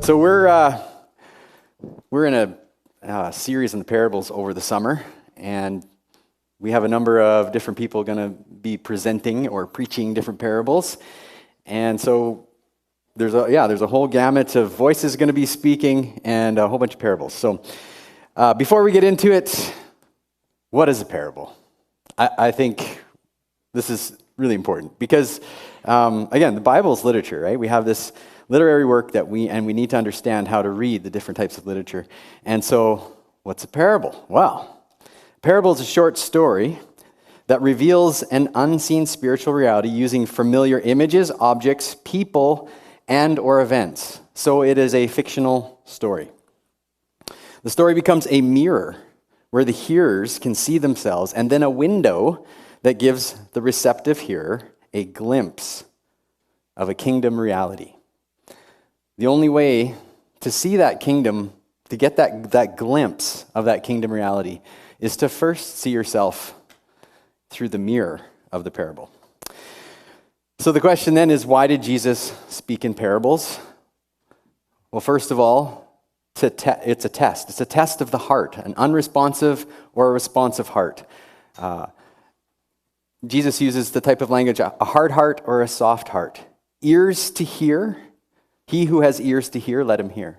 So we're in a series in the parables over the summer, and we have a number of different people going to be presenting or preaching different parables, and so there's a whole gamut of voices going to be speaking and a whole bunch of parables. So before we get into it, what is a parable? I think this is really important because again, the Bible is literature, right? We have this literary work that we need to understand how to read the different types of literature. And so, what's a parable? Well, a parable is a short story that reveals an unseen spiritual reality using familiar images, objects, people, and or events. So it is a fictional story. The story becomes a mirror where the hearers can see themselves, and then a window that gives the receptive hearer a glimpse of a kingdom reality. The only way to see that kingdom, to get that glimpse of that kingdom reality, is to first see yourself through the mirror of the parable. So the question then is, why did Jesus speak in parables? Well, first of all, it's a test. It's a test of the heart, an unresponsive or a responsive heart. Jesus uses the type of language, a hard heart or a soft heart. Ears to hear. He who has ears to hear, let him hear.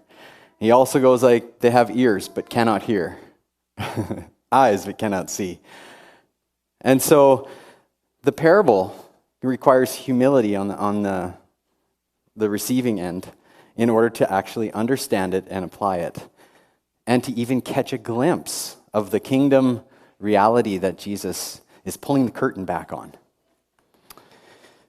He also goes like, they have ears but cannot hear. Eyes but cannot see. And so the parable requires humility on the receiving end in order to actually understand it and apply it, and to even catch a glimpse of the kingdom reality that Jesus is pulling the curtain back on.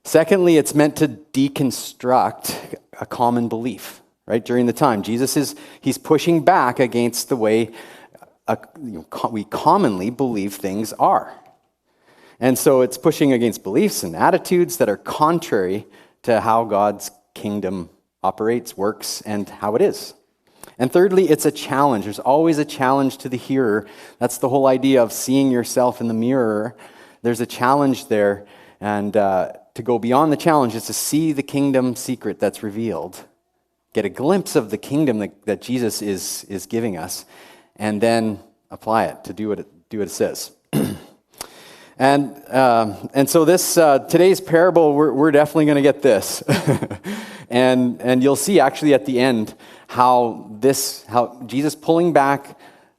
Secondly, it's meant to deconstruct a common belief, right? During the time, he's pushing back against the way we commonly believe things are. And so it's pushing against beliefs and attitudes that are contrary to how God's kingdom operates, works, and how it is. And thirdly, it's a challenge. There's always a challenge to the hearer. That's the whole idea of seeing yourself in the mirror. There's a challenge there, and to go beyond the challenge is to see the kingdom secret that's revealed, get a glimpse of the kingdom that Jesus is giving us, and then apply it to do what it says. And so this today's parable, we're definitely going to get this, and you'll see actually at the end how Jesus pulling back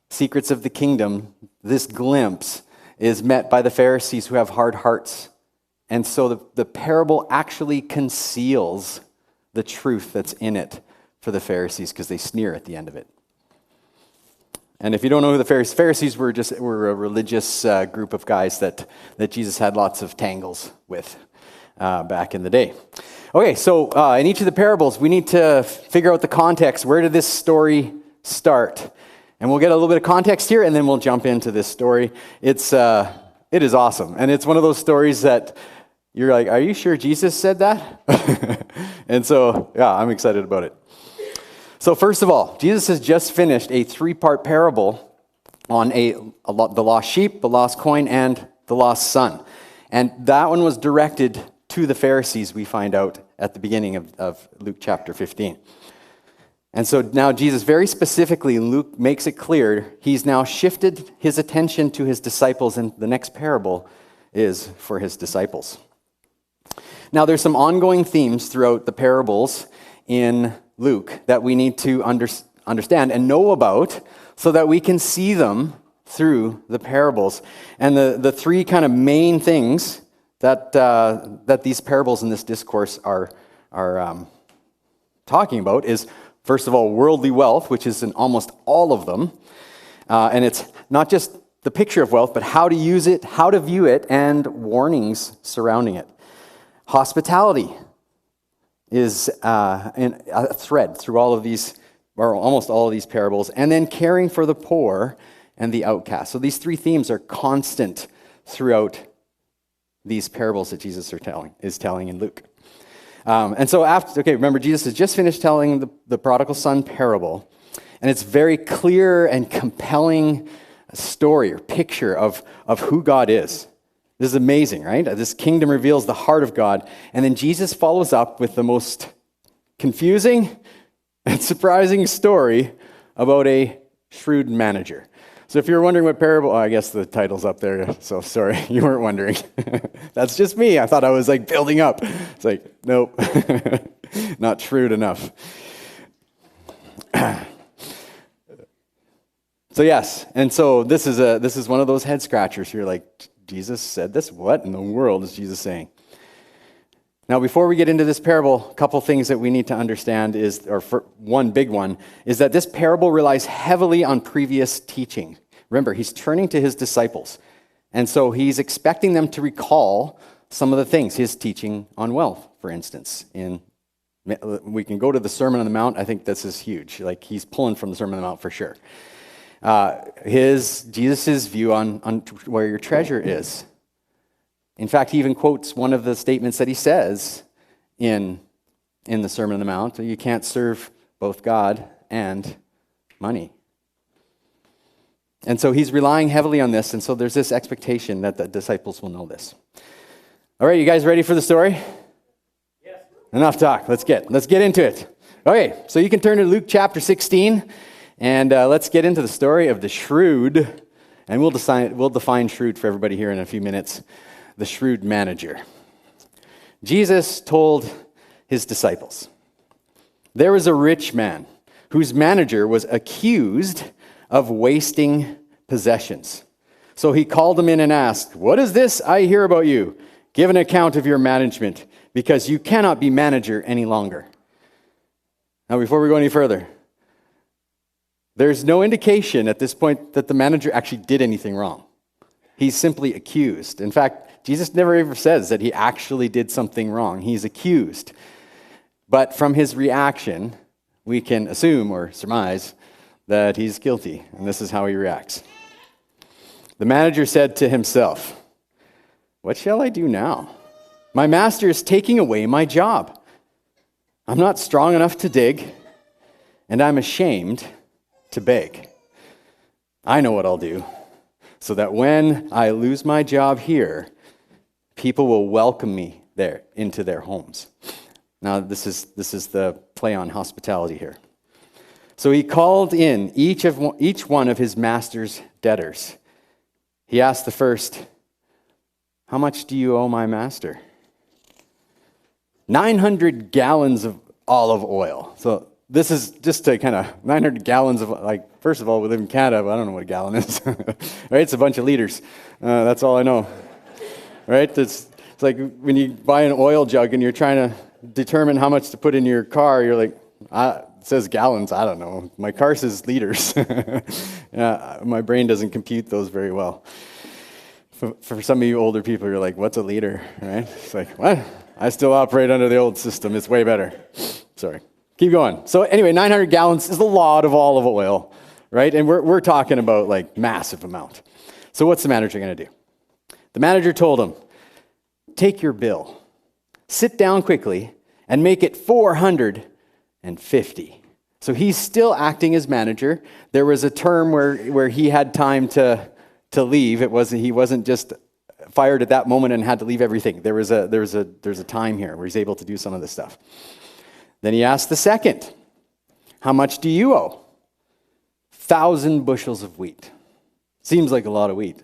secrets of the kingdom, this glimpse is met by the Pharisees who have hard hearts. And so the parable actually conceals the truth that's in it for the Pharisees because they sneer at the end of it. And if you don't know who the Pharisees were a religious group of guys that Jesus had lots of tangles with back in the day. Okay, so in each of the parables, we need to figure out the context. Where did this story start? And we'll get a little bit of context here, and then we'll jump into this story. It is awesome, and it's one of those stories that you're like, are you sure Jesus said that? And so, yeah, I'm excited about it. So first of all, Jesus has just finished a 3-part parable on the lost sheep, the lost coin, and the lost son. And that one was directed to the Pharisees, we find out at the beginning of Luke chapter 15. And so now Jesus very specifically, Luke makes it clear, he's now shifted his attention to his disciples, and the next parable is for his disciples. Now there's some ongoing themes throughout the parables in Luke that we need to understand and know about so that we can see them through the parables. And the three kind of main things that these parables in this discourse are talking about is, first of all, worldly wealth, which is in almost all of them. And it's not just the picture of wealth, but how to use it, how to view it, and warnings surrounding it. Hospitality is a thread through all of these, or almost all of these parables. And then caring for the poor and the outcast. So these three themes are constant throughout these parables that Jesus is telling in Luke. And so remember, Jesus has just finished telling the prodigal son parable, and it's very clear and compelling story or picture of who God is. This is amazing, right? This kingdom reveals the heart of God, and then Jesus follows up with the most confusing and surprising story about a shrewd manager. So if you're wondering what parable, I guess the title's up there, so sorry, you weren't wondering. That's just me. I thought I was like building up. It's like, nope, not shrewd enough. So yes, and so this is one of those head scratchers. You're like, Jesus said this? What in the world is Jesus saying? Now, before we get into this parable, a couple things that we need to understand one big one, is that this parable relies heavily on previous teaching. Remember, he's turning to his disciples. And so he's expecting them to recall some of the things, his teaching on wealth, for instance. We can go to the Sermon on the Mount. I think this is huge. Like, he's pulling from the Sermon on the Mount for sure. Jesus' view on where your treasure is. In fact, he even quotes one of the statements that he says in the Sermon on the Mount. You can't serve both God and money. And so he's relying heavily on this, and so there's this expectation that the disciples will know this. All right, you guys ready for the story? Yes. Enough talk. Let's get into it. Okay, so you can turn to Luke chapter 16, and let's get into the story of the shrewd, and we'll define shrewd for everybody here in a few minutes. The shrewd manager. Jesus told his disciples, there was a rich man whose manager was accused of wasting possessions. So he called him in and asked, what is this I hear about you? Give an account of your management, because you cannot be manager any longer. Now, before we go any further, there's no indication at this point that the manager actually did anything wrong. He's simply accused. In fact, Jesus never ever says that he actually did something wrong. He's accused. But from his reaction, we can assume or surmise that he's guilty. And this is how he reacts. The manager said to himself, what shall I do now? My master is taking away my job. I'm not strong enough to dig, and I'm ashamed to beg. I know what I'll do, so that when I lose my job here, people will welcome me there into their homes. Now, this is the play on hospitality here. So he called in each one of his master's debtors. He asked the first, how much do you owe my master? 900 gallons of olive oil. So this is just to kind of 900 gallons of, like, first of all, we live in Canada, but I don't know what a gallon is. Right? It's a bunch of liters. That's all I know. Right? It's like when you buy an oil jug and you're trying to determine how much to put in your car, you're like, it says gallons, I don't know. My car says liters. My brain doesn't compute those very well. For some of you older people, you're like, what's a liter? Right? It's like, what? I still operate under the old system. It's way better. Sorry. Keep going. So anyway, 900 gallons is a lot of olive oil, right? And we're talking about like massive amount. So what's the manager going to do? The manager told him, take your bill, sit down quickly, and make it 450. So he's still acting as manager. There was a term where he had time to leave. He wasn't just fired at that moment and had to leave everything. There's a time here where he's able to do some of this stuff. Then he asked the second, how much do you owe? 1,000 bushels of wheat. Seems like a lot of wheat.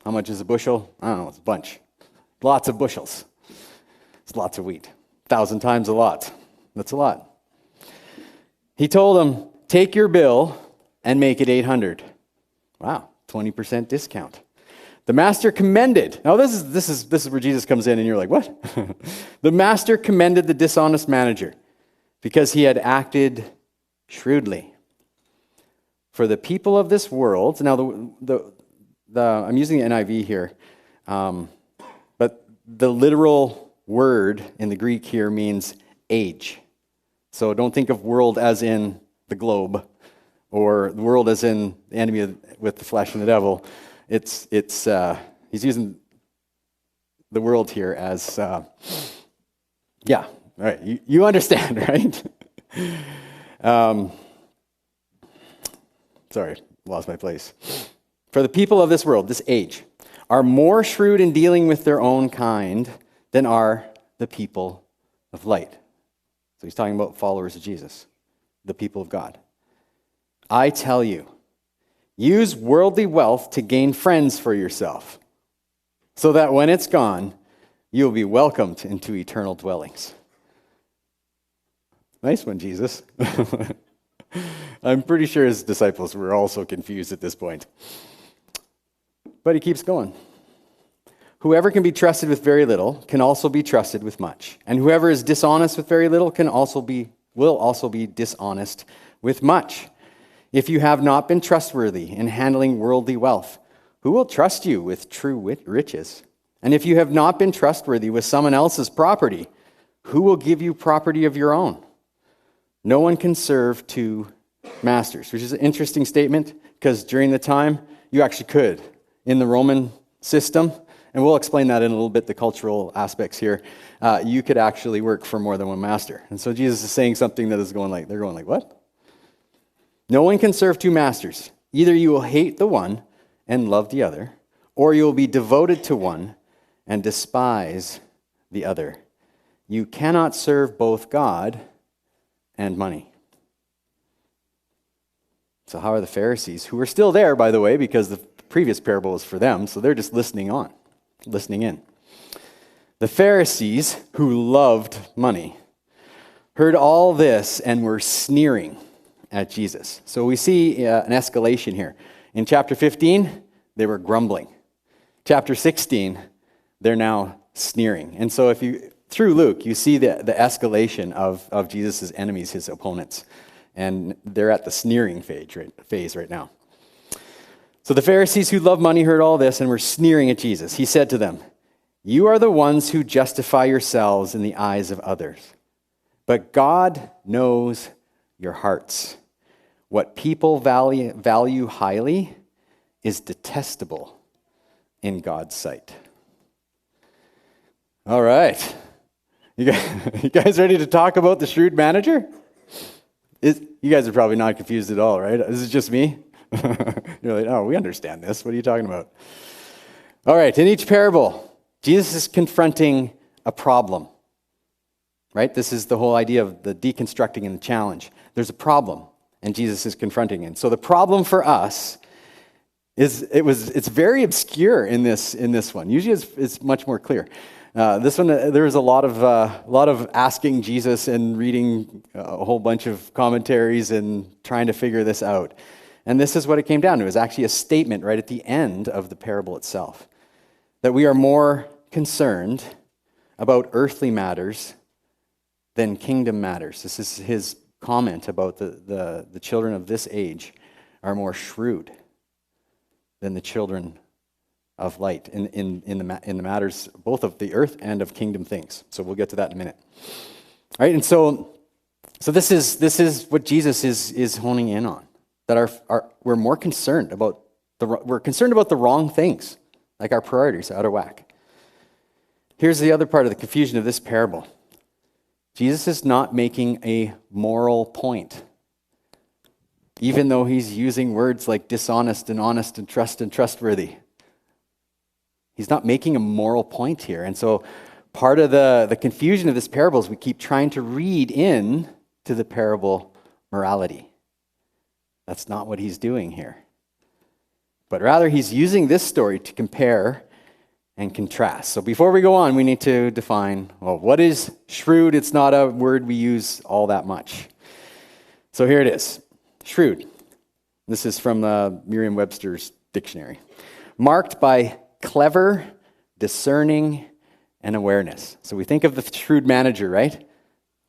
How much is a bushel? I don't know, it's a bunch. Lots of bushels. It's lots of wheat. 1,000 times a lot. That's a lot. He told him, take your bill and make it 800. Wow, 20% discount. The master commended. Now this is where Jesus comes in and you're like, what? The master commended the dishonest manager because he had acted shrewdly. For the people of this world, now I'm using the NIV here, but the literal word in the Greek here means age. So don't think of world as in the globe or the world as in the enemy with the flesh and the devil. He's using the world here as, all right, you understand, right? Sorry, lost my place. For the people of this world, this age, are more shrewd in dealing with their own kind than are the people of light. So he's talking about followers of Jesus. the people of God. I tell you, use worldly wealth to gain friends for yourself, so that when it's gone, you will be welcomed into eternal dwellings. Nice one, Jesus. I'm pretty sure his disciples were also confused at this point. But he keeps going. Whoever can be trusted with very little can also be trusted with much. And whoever is dishonest with very little will also be dishonest with much. If you have not been trustworthy in handling worldly wealth, who will trust you with true riches? And if you have not been trustworthy with someone else's property, who will give you property of your own? No one can serve two masters, which is an interesting statement because during the time, you actually could. In the Roman system, and we'll explain that in a little bit, the cultural aspects here, you could actually work for more than one master. And so Jesus is saying something that is going like, they're going like, what? No one can serve two masters. Either you will hate the one and love the other, or you will be devoted to one and despise the other. You cannot serve both God and money. So how are the Pharisees, who are still there, by the way, because the previous parable was for them, so they're just listening in. The Pharisees, who loved money, heard all this and were sneering at Jesus. So we see an escalation here. In chapter 15, they were grumbling. Chapter 16, they're now sneering. And so through Luke, you see the escalation of Jesus' enemies, his opponents. And they're at the sneering phase right now. So the Pharisees who loved money heard all this and were sneering at Jesus. He said to them, "You are the ones who justify yourselves in the eyes of others, but God knows your hearts. What people value highly is detestable in God's sight." All right. You guys ready to talk about the shrewd manager? You guys are probably not confused at all, right? Is it just me? You're like, oh, we understand this. What are you talking about? All right, in each parable, Jesus is confronting a problem, right? This is the whole idea of the deconstructing and the challenge. There's a problem, and Jesus is confronting it. So the problem for us is it's very obscure in this one. Usually it's much more clear. This one, there was a lot of asking Jesus and reading a whole bunch of commentaries and trying to figure this out. And this is what it came down to. It was actually a statement right at the end of the parable itself, that we are more concerned about earthly matters than kingdom matters. This is his comment about the children of this age are more shrewd than the children of light in the matters both of the earth and of kingdom things. So we'll get to that in a minute. All right, and so this is what Jesus is honing in on. That we're more concerned about we're concerned about the wrong things, like our priorities are out of whack. Here's the other part of the confusion of this parable. Jesus is not making a moral point, even though he's using words like dishonest and honest and trustworthy. He's not making a moral point here. And so part of the confusion of this parable is we keep trying to read in to the parable morality. That's not what he's doing here. But rather, he's using this story to compare and contrast. So before we go on, we need to define, well, what is shrewd? It's not a word we use all that much. So here it is. Shrewd. This is from Merriam-Webster's dictionary. Marked by clever, discerning, and awareness. So we think of the shrewd manager, right?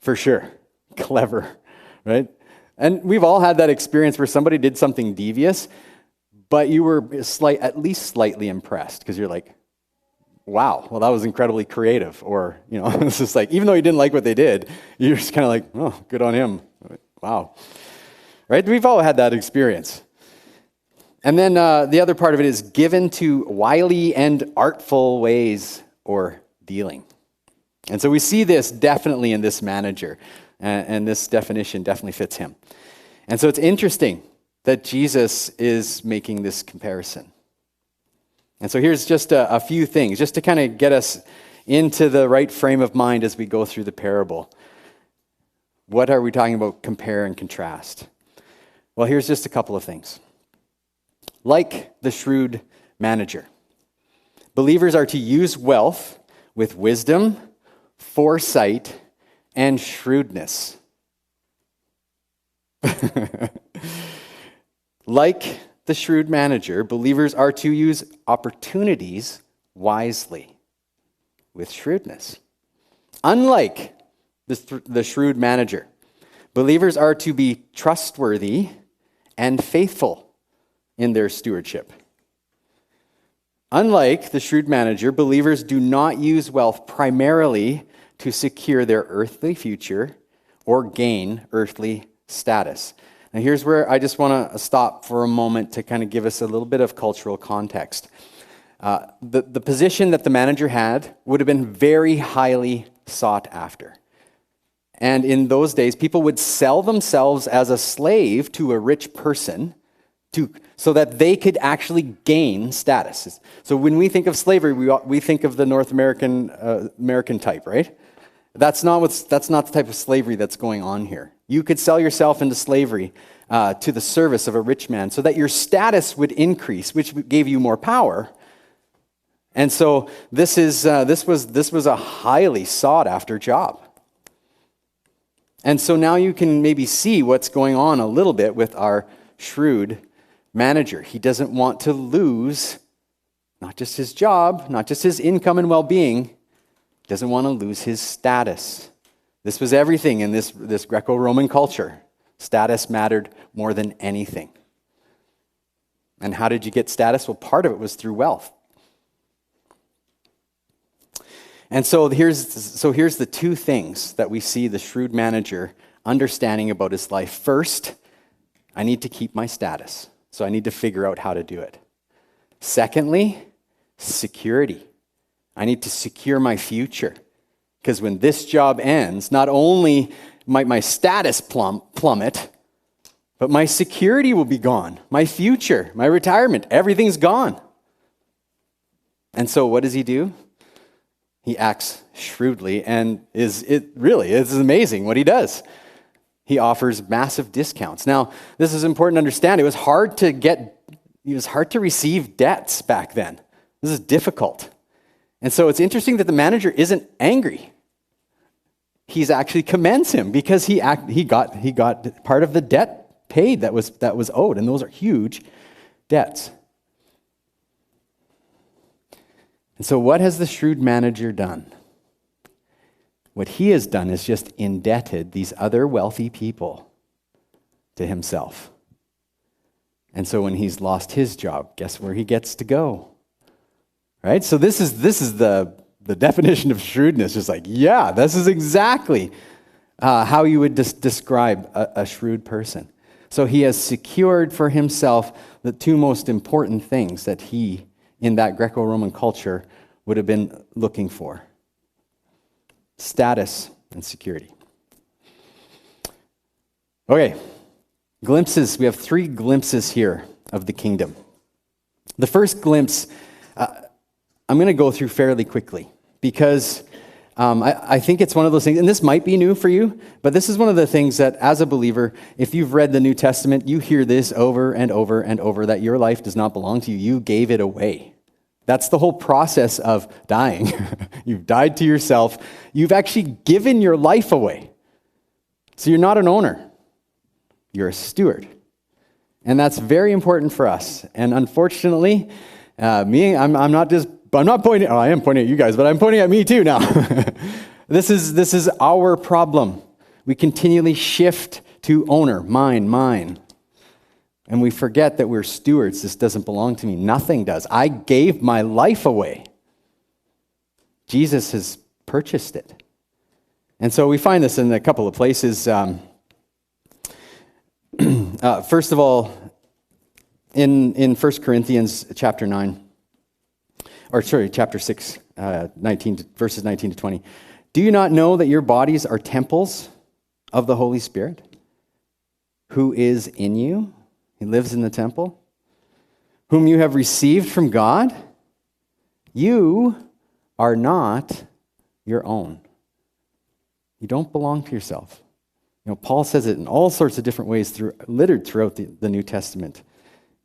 For sure. Clever, right? And we've all had that experience where somebody did something devious, but you were at least slightly impressed because you're like, wow, well, that was incredibly creative. Or, it's just like, even though you didn't like what they did, you're just kind of like, oh, good on him. Wow. Right? We've all had that experience. And then the other part of it is given to wily and artful ways or dealing. And so we see this definitely in this manager. And this definition definitely fits him. And so it's interesting that Jesus is making this comparison. And so here's just a few things, just to kind of get us into the right frame of mind as we go through the parable. What are we talking about compare and contrast? Well, here's just a couple of things. Like the shrewd manager, believers are to use wealth with wisdom, foresight, and shrewdness. Like the shrewd manager, believers are to use opportunities wisely with shrewdness. Unlike the shrewd manager, believers are to be trustworthy and faithful in their stewardship. Unlike the shrewd manager, believers do not use wealth primarily to secure their earthly future or gain earthly status. Now here's where I just want to stop for a moment to kind of give us a little bit of cultural context. The position that the manager had would have been very highly sought after. And in those days, people would sell themselves as a slave to a rich person so that they could actually gain status. So when we think of slavery, we think of the North American type, right? That's not the type of slavery that's going on here. You could sell yourself into slavery to the service of a rich man so that your status would increase, which gave you more power. And so this was a highly sought after job. And so now you can maybe see what's going on a little bit with our shrewd manager. He doesn't want to lose not just his job, not just his income and well-being. He doesn't want to lose his status. This was everything in this Greco-Roman culture. Status mattered more than anything. And how did you get status? Well, part of it was through wealth. And so here's the two things that we see the shrewd manager understanding about his life. First, I need to keep my status, so I need to figure out how to do it. Secondly, security. I need to secure my future, because when this job ends, not only might my status plummet, but my security will be gone. My future, my retirement, everything's gone. And so what does he do? He acts shrewdly, and it's amazing what he does. He offers massive discounts. Now, this is important to understand. It was hard to receive debts back then. This is difficult. And so it's interesting that the manager isn't angry. He's actually commends him because he got part of the debt paid that was owed, and those are huge debts. And so what has the shrewd manager done? What he has done is just indebted these other wealthy people to himself. And so when he's lost his job, guess where he gets to go? Right? So this is the definition of shrewdness. Just like, yeah, this is exactly how you would describe a shrewd person. So he has secured for himself the two most important things that he, in that Greco-Roman culture, would have been looking for: status and security. Okay, glimpses. We have 3 glimpses here of the kingdom. The first glimpse, I'm going to go through fairly quickly because I think it's one of those things, and this might be new for you, but this is one of the things that as a believer, if you've read the New Testament, you hear this over and over and over, that your life does not belong to you. You gave it away. That's the whole process of dying. You've died to yourself. You've actually given your life away. So you're not an owner. You're a steward. And that's very important for us. And unfortunately, I am pointing at you guys, but I'm pointing at me too now. This is our problem. We continually shift to owner, mine. And we forget that we're stewards. This doesn't belong to me. Nothing does. I gave my life away. Jesus has purchased it. And so we find this in a couple of places. First of all, in 1 Corinthians chapter 6, verses 19 to 20. Do you not know that your bodies are temples of the Holy Spirit, who is in you? He lives in the temple, whom you have received from God. You are not your own. You don't belong to yourself. Paul says it in all sorts of different ways littered throughout the New Testament.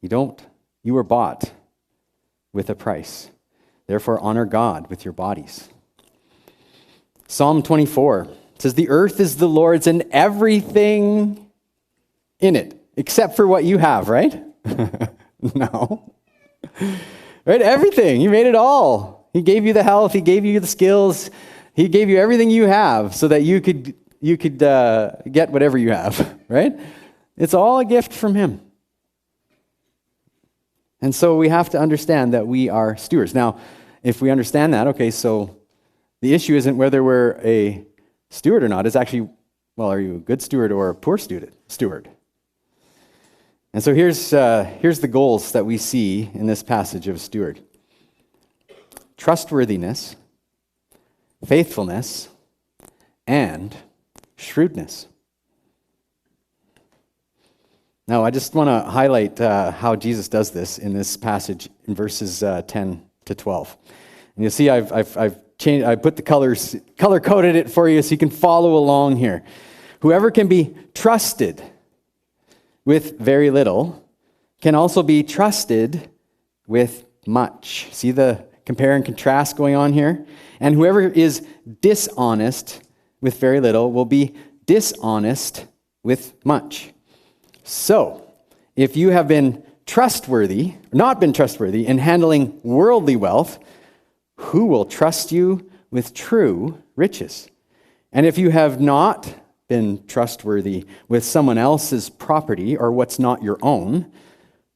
You were bought with a price. Therefore, honor God with your bodies. Psalm 24 says, the earth is the Lord's and everything in it, except for what you have, right? No. Right? Everything. He made it all. He gave you the health. He gave you the skills. He gave you everything you have so that you could get whatever you have, right? It's all a gift from him. And so we have to understand that we are stewards. Now, if we understand that, okay, so the issue isn't whether we're a steward or not. It's actually, are you a good steward or a poor steward? And so here's the goals that we see in this passage of steward. Trustworthiness, faithfulness, and shrewdness. Now, I just want to highlight how Jesus does this in this passage in verses 10 to 12. And you'll see I've changed. I put the color coded it for you so you can follow along here. Whoever can be trusted with very little can also be trusted with much. See the compare and contrast going on here? And whoever is dishonest with very little will be dishonest with much. So, if you have been trustworthy, not been trustworthy in handling worldly wealth, who will trust you with true riches? And if you have not been trustworthy with someone else's property or what's not your own,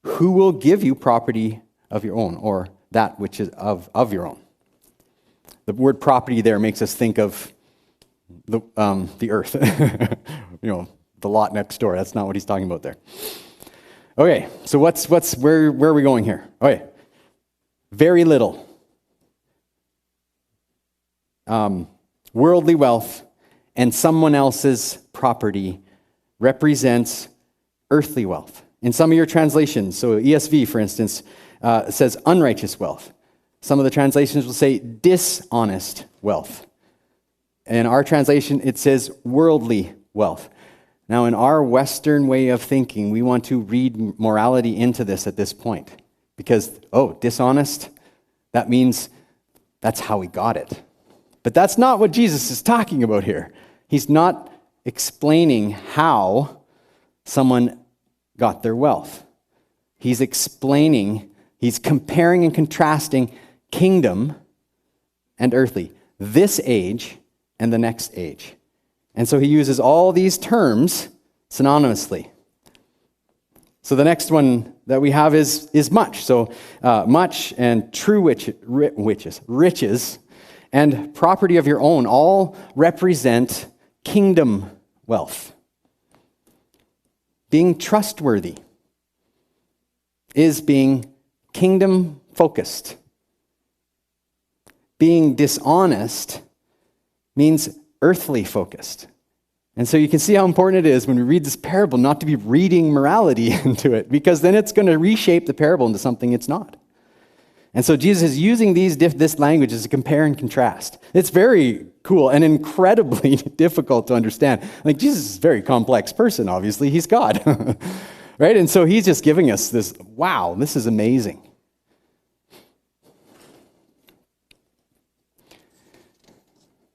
who will give you property of your own or that which is of your own? The word property there makes us think of the earth, the lot next door. That's not what he's talking about there. Okay, so where are we going here? Okay, very little. Worldly wealth and someone else's property represents earthly wealth. In some of your translations, so ESV, for instance, says unrighteous wealth. Some of the translations will say dishonest wealth. In our translation, it says worldly wealth. Now, in our Western way of thinking, we want to read morality into this at this point. Because, dishonest, that means that's how we got it. But that's not what Jesus is talking about here. He's not explaining how someone got their wealth. He's comparing and contrasting kingdom and earthly, this age and the next age. And so he uses all these terms synonymously. So the next one that we have is much. So much and true riches and property of your own all represent kingdom wealth. Being trustworthy is being kingdom focused. Being dishonest means earthly focused. And so you can see how important it is when we read this parable not to be reading morality into it, because then it's going to reshape the parable into something it's not. And so Jesus is using this language as a compare and contrast. It's very cool and incredibly difficult to understand. Like, Jesus is a very complex person, obviously. He's God. Right? And so he's just giving us this, wow, this is amazing.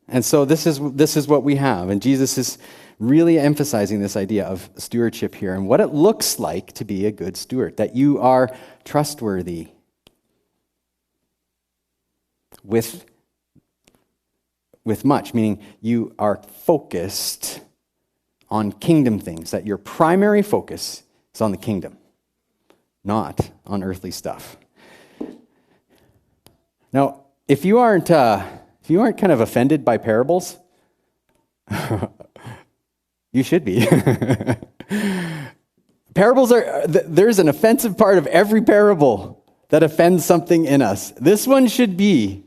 And so this is what we have. And Jesus is really emphasizing this idea of stewardship here and what it looks like to be a good steward, that you are trustworthy with much, meaning you are focused on kingdom things, that your primary focus is on the kingdom, not on earthly stuff. Now, if you aren't kind of offended by parables, you should be. Parables there's an offensive part of every parable that offends something in us. This one should be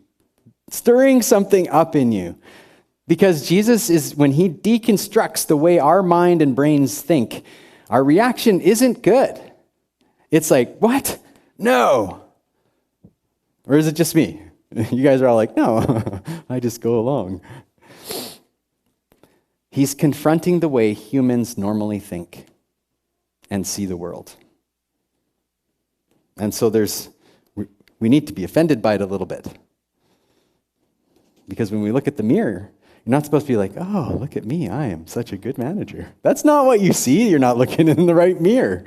stirring something up in you. Because Jesus when he deconstructs the way our mind and brains think, our reaction isn't good. It's like, what? No. Or is it just me? You guys are all like, no, I just go along. He's confronting the way humans normally think and see the world. And so we need to be offended by it a little bit. Because when we look at the mirror, you're not supposed to be like, oh, look at me, I am such a good manager. That's not what you see. You're not looking in the right mirror.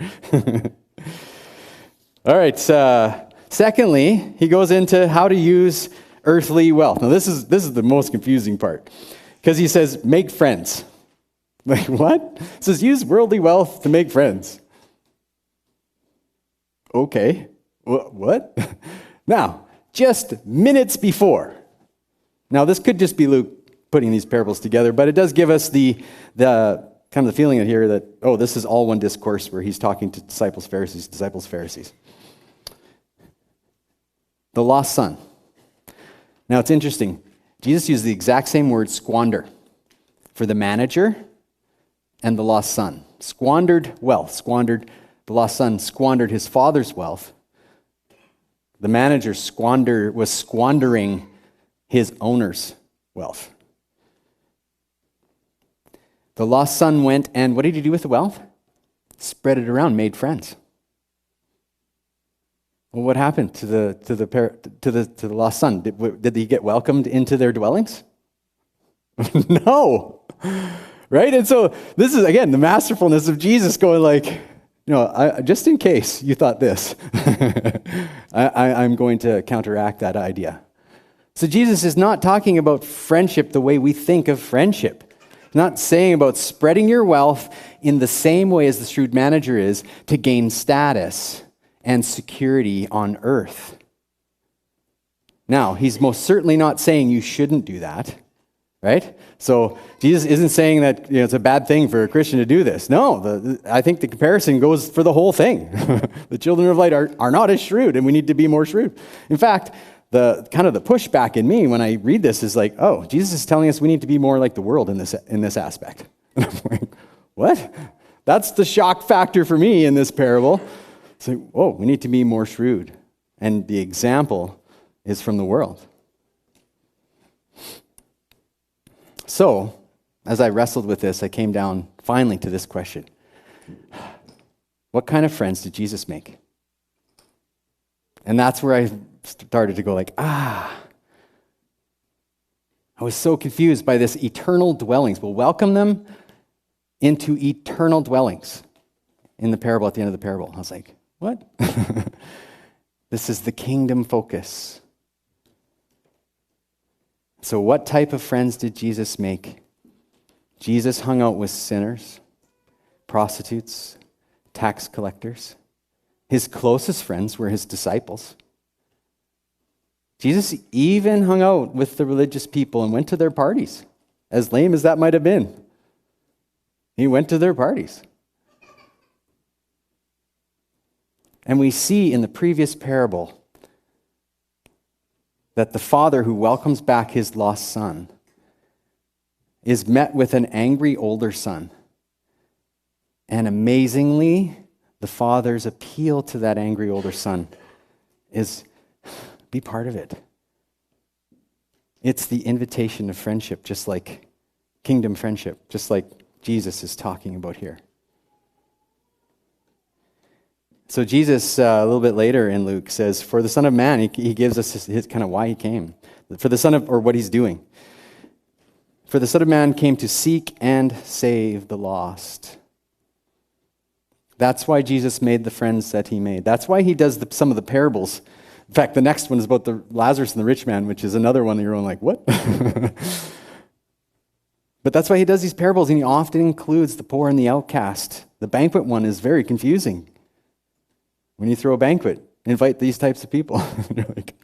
All right, secondly, he goes into how to use earthly wealth. Now, this is the most confusing part. Because he says, make friends. Like, what? He says, use worldly wealth to make friends. Okay, what? Now, just minutes before. Now, this could just be Luke putting these parables together, but it does give us the kind of the feeling here that, oh, this is all one discourse where he's talking to disciples, Pharisees. The lost son. Now, it's interesting. Jesus used the exact same word, squander, for the manager and the lost son. Squandered wealth, the lost son squandered his father's wealth. The manager was squandering his owner's wealth. The lost son went, and what did he do with the wealth? Spread it around, made friends. Well, what happened to the lost son? Did he get welcomed into their dwellings? No, right? And so this is again the masterfulness of Jesus going like, just in case you thought this, I'm going to counteract that idea. So Jesus is not talking about friendship the way we think of friendship. He's not saying about spreading your wealth in the same way as the shrewd manager is to gain status and security on earth. Now, he's most certainly not saying you shouldn't do that, right? So Jesus isn't saying that it's a bad thing for a Christian to do this. No, I think the comparison goes for the whole thing. The children of light are not as shrewd, and we need to be more shrewd. In fact, the kind of the pushback in me when I read this is like, oh, Jesus is telling us we need to be more like the world in this aspect. And I'm like, what? That's the shock factor for me in this parable. It's like, oh, we need to be more shrewd. And the example is from the world. So, as I wrestled with this, I came down finally to this question. What kind of friends did Jesus make? And that's where I started to go like, I was so confused by this eternal dwellings. We'll welcome them into eternal dwellings in the parable, at the end of the parable. I was like, what? This is the kingdom focus. So what type of friends did Jesus make? Jesus hung out with sinners, prostitutes, tax collectors. His closest friends were his disciples. Jesus even hung out with the religious people and went to their parties, as lame as that might have been. He went to their parties. And we see in the previous parable that the father who welcomes back his lost son is met with an angry older son. And amazingly, the father's appeal to that angry older son is, be part of it. It's the invitation of friendship, just like kingdom friendship, just like Jesus is talking about here. So Jesus, a little bit later in Luke, says, for the Son of Man, he gives us his kind of why he came. For the Son of, or what he's doing. For the Son of Man came to seek and save the lost. That's why Jesus made the friends that he made. That's why he does some of the parables. In fact, the next one is about the Lazarus and the rich man, which is another one that you're going like, what? But that's why he does these parables, and he often includes the poor and the outcast. The banquet one is very confusing. When you throw a banquet, invite these types of people. You're like,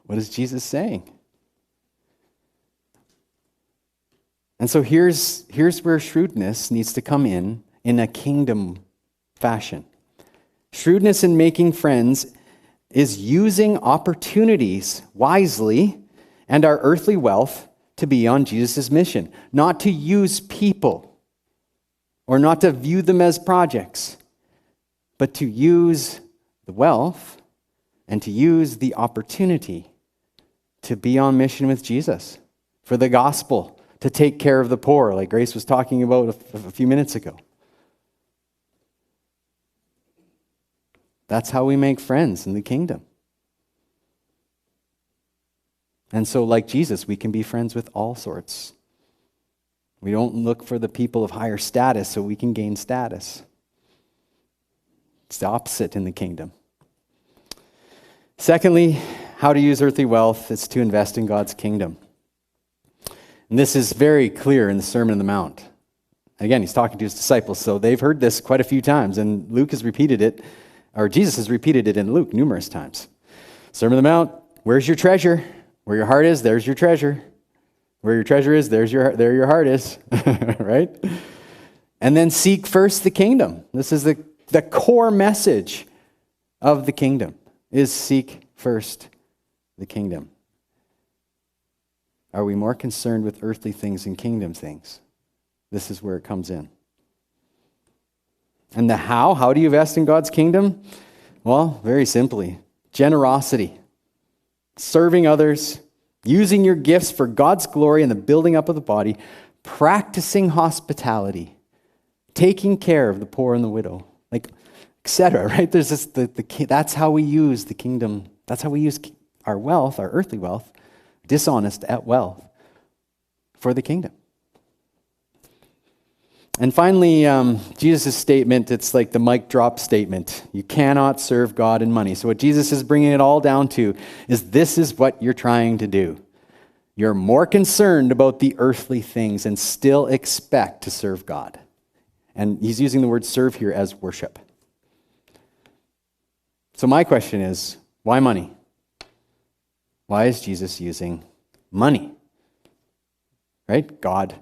what is Jesus saying? And so here's where shrewdness needs to come in a kingdom fashion. Shrewdness in making friends is using opportunities wisely and our earthly wealth to be on Jesus' mission, not to use people or not to view them as projects, but to use the wealth and to use the opportunity to be on mission with Jesus for the gospel, to take care of the poor, like Grace was talking about a few minutes ago. That's how we make friends in the kingdom. And so, like Jesus, we can be friends with all sorts. We don't look for the people of higher status so we can gain status. It's the opposite in the kingdom. Secondly, how to use earthly wealth is to invest in God's kingdom. And this is very clear in the Sermon on the Mount. Again, he's talking to his disciples, so they've heard this quite a few times, and Luke has repeated it, or Jesus has repeated it in Luke numerous times. Sermon on the Mount, where's your treasure? Where your heart is, there's your treasure. Where your treasure is, there your heart is, right? And then seek first the kingdom. This is the core message of the kingdom, is seek first the kingdom. Are we more concerned with earthly things than kingdom things? This is where it comes in. And the how do you invest in God's kingdom? Well, very simply, generosity, serving others, using your gifts for God's glory and the building up of the body, practicing hospitality, taking care of the poor and the widow, like, etc. Right? There's this. That's how we use the kingdom. That's how we use our wealth, our earthly wealth, dishonest at wealth, for the kingdom. And finally, Jesus' statement, it's like the mic drop statement. You cannot serve God and money. So what Jesus is bringing it all down to is this is what you're trying to do. You're more concerned about the earthly things and still expect to serve God. And he's using the word serve here as worship. So my question is, why money? Why is Jesus using money? Right? God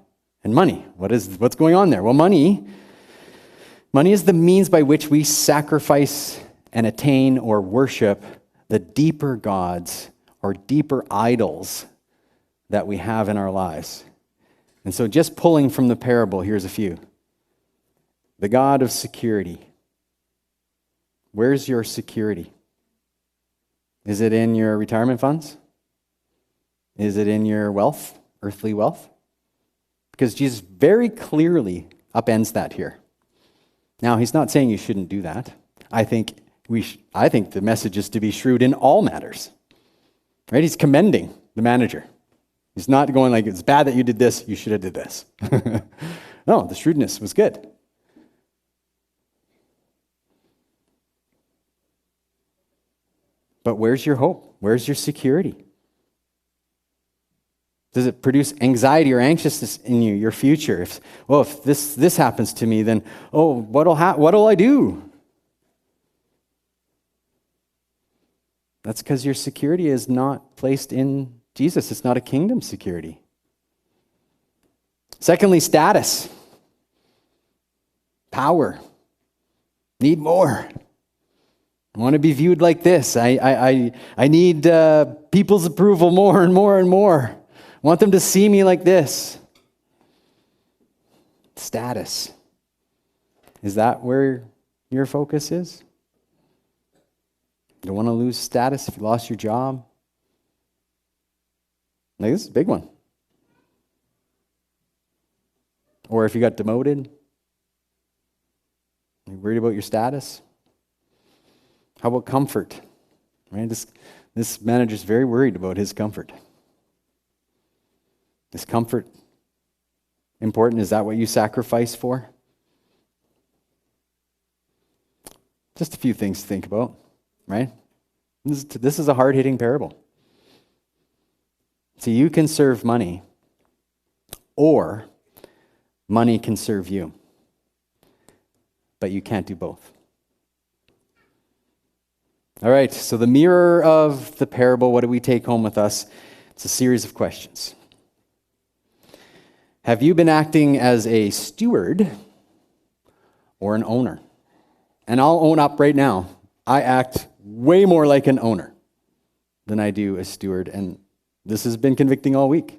and money. What's going on there? Well, money is the means by which we sacrifice and attain or worship the deeper gods or deeper idols that we have in our lives. And so just pulling from the parable, here's a few. The God of security. Where's your security? Is it in your retirement funds? Is it in your wealth, earthly wealth? Because Jesus very clearly upends that here. Now, he's not saying you shouldn't do that. I think the message is to be shrewd in all matters. Right? He's commending the manager. He's not going like, it's bad that you did this, you should have did this. No, the shrewdness was good. But where's your hope? Where's your security? Does it produce anxiety or anxiousness in you, your future? If this happens to me, then, what'll I do? That's because your security is not placed in Jesus. It's not a kingdom security. Secondly, status. Power. Need more. I want to be viewed like this. I need people's approval more and more and more. I want them to see me like this. Status. Is that where your focus is? You don't want to lose status if you lost your job? Like, this is a big one. Or if you got demoted? Are you worried about your status? How about comfort? Right? This manager's very worried about his comfort. Is comfort important? Is that what you sacrifice for? Just a few things to think about, right? This is a hard-hitting parable. So you can serve money, or money can serve you. But you can't do both. All right, so the mirror of the parable, what do we take home with us? It's a series of questions. Have you been acting as a steward or an owner? And I'll own up right now. I act way more like an owner than I do a steward. And this has been convicting all week.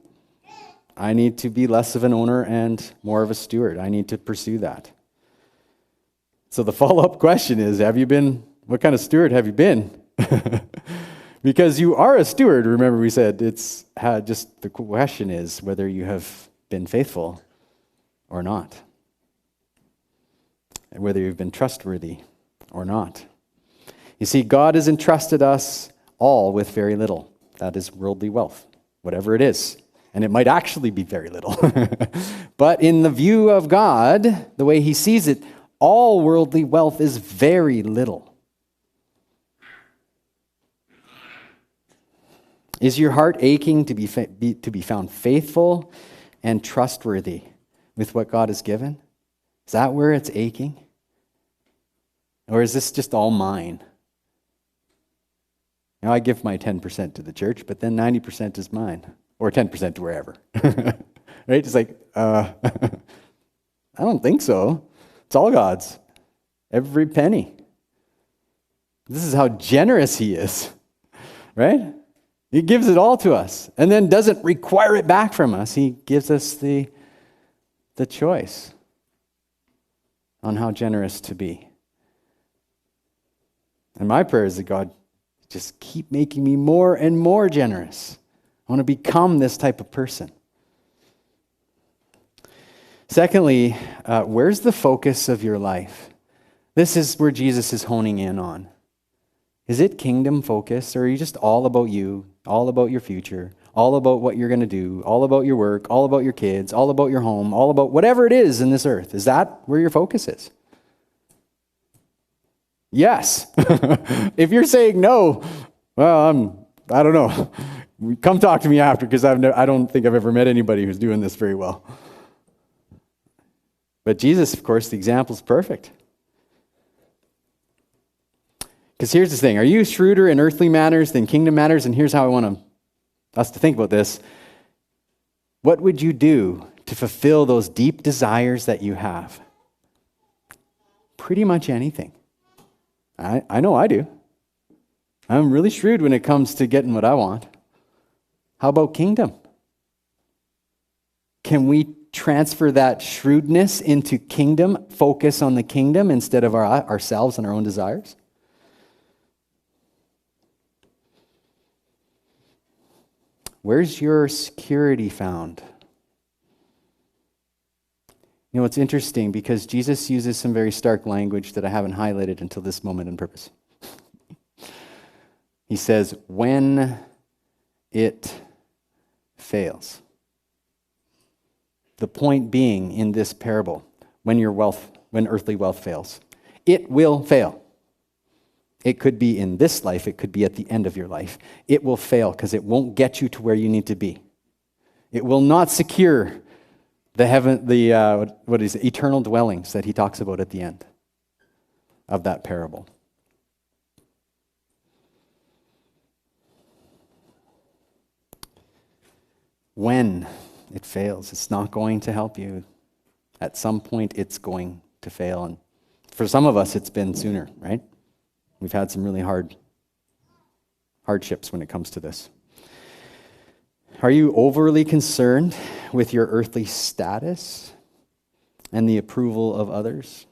I need to be less of an owner and more of a steward. I need to pursue that. So the follow-up question is, what kind of steward have you been? Because you are a steward, remember we said, just the question is whether you have been faithful or not, and whether you've been trustworthy or not. You see, God has entrusted us all with very little. That is worldly wealth, whatever it is. And it might actually be very little. But in the view of God, the way he sees it, all worldly wealth is very little. Is your heart aching to be found faithful and trustworthy with what God has given? Is that where it's aching? Or is this just all mine? Now, I give my 10% to the church, but then 90% is mine. Or 10% to wherever. Right? It's like, I don't think so. It's all God's. Every penny. This is how generous he is. Right? He gives it all to us. And then doesn't require it back from us. He gives us the choice on how generous to be. And my prayer is that God just keep making me more and more generous. I want to become this type of person. Secondly, where's the focus of your life? This is where Jesus is honing in on. Is it kingdom focused, or are you just all about you, all about your future, all about what you're going to do, all about your work, all about your kids, all about your home, all about whatever it is in this earth? Is that where your focus is? Yes. If you're saying no, well, I don't know. Come talk to me after, because I don't think I've ever met anybody who's doing this very well. But Jesus, of course, the example is perfect. Because here's the thing. Are you shrewder in earthly matters than kingdom matters? And here's how I want us to think about this. What would you do to fulfill those deep desires that you have? Pretty much anything. I know I do. I'm really shrewd when it comes to getting what I want. How about kingdom? Can we transfer that shrewdness into kingdom, focus on the kingdom instead of ourselves and our own desires? Where's your security found? You know, it's interesting because Jesus uses some very stark language that I haven't highlighted until this moment on purpose. He says, when it fails. The point being in this parable, when earthly wealth fails, it will fail. It could be in this life, it could be at the end of your life. It will fail because it won't get you to where you need to be. It will not secure eternal dwellings that he talks about at the end of that parable. When it fails, it's not going to help you. At some point, it's going to fail. And for some of us, it's been sooner, right? We've had some really hardships when it comes to this. Are you overly concerned with your earthly status and the approval of others?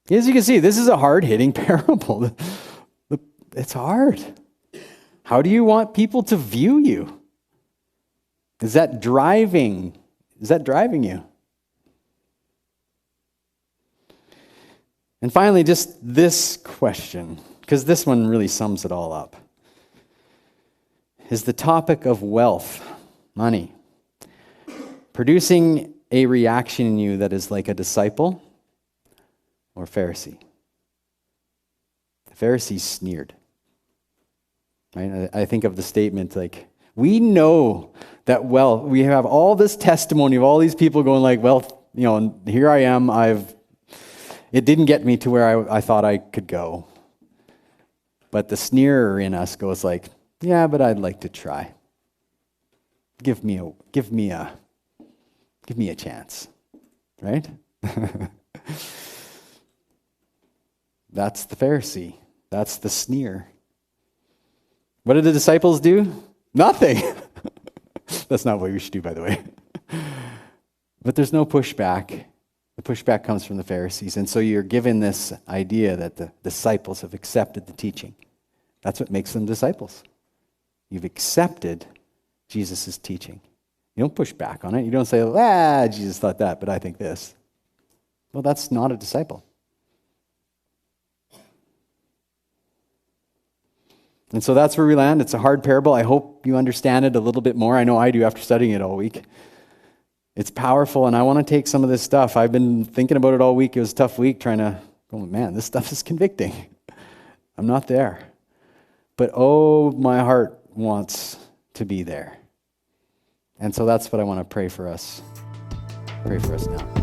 As you can see, this is a hard-hitting parable. It's hard. How do you want people to view you? Is that driving you? And finally, just this question, because this one really sums it all up. Is the topic of wealth, money, producing a reaction in you that is like a disciple or Pharisee? The Pharisees sneered. Right? I think of the statement like, we know that wealth, we have all this testimony of all these people going like, well, you know, here I am, it didn't get me to where I thought I could go. But the sneerer in us goes like, yeah, but I'd like to try. Give me a chance, right? That's the Pharisee. That's the sneer. What did the disciples do? Nothing. That's not what we should do, by the way. But there's no pushback. The pushback comes from the Pharisees. And so you're given this idea that the disciples have accepted the teaching. That's what makes them disciples. You've accepted Jesus' teaching. You don't push back on it. You don't say, Jesus thought that, but I think this. Well, that's not a disciple. And so that's where we land. It's a hard parable. I hope you understand it a little bit more. I know I do after studying it all week. It's powerful, and I want to take some of this stuff. I've been thinking about it all week. It was a tough week trying to go, man, this stuff is convicting. I'm not there. But oh, my heart wants to be there. And so that's what I want to pray for us. Pray for us now.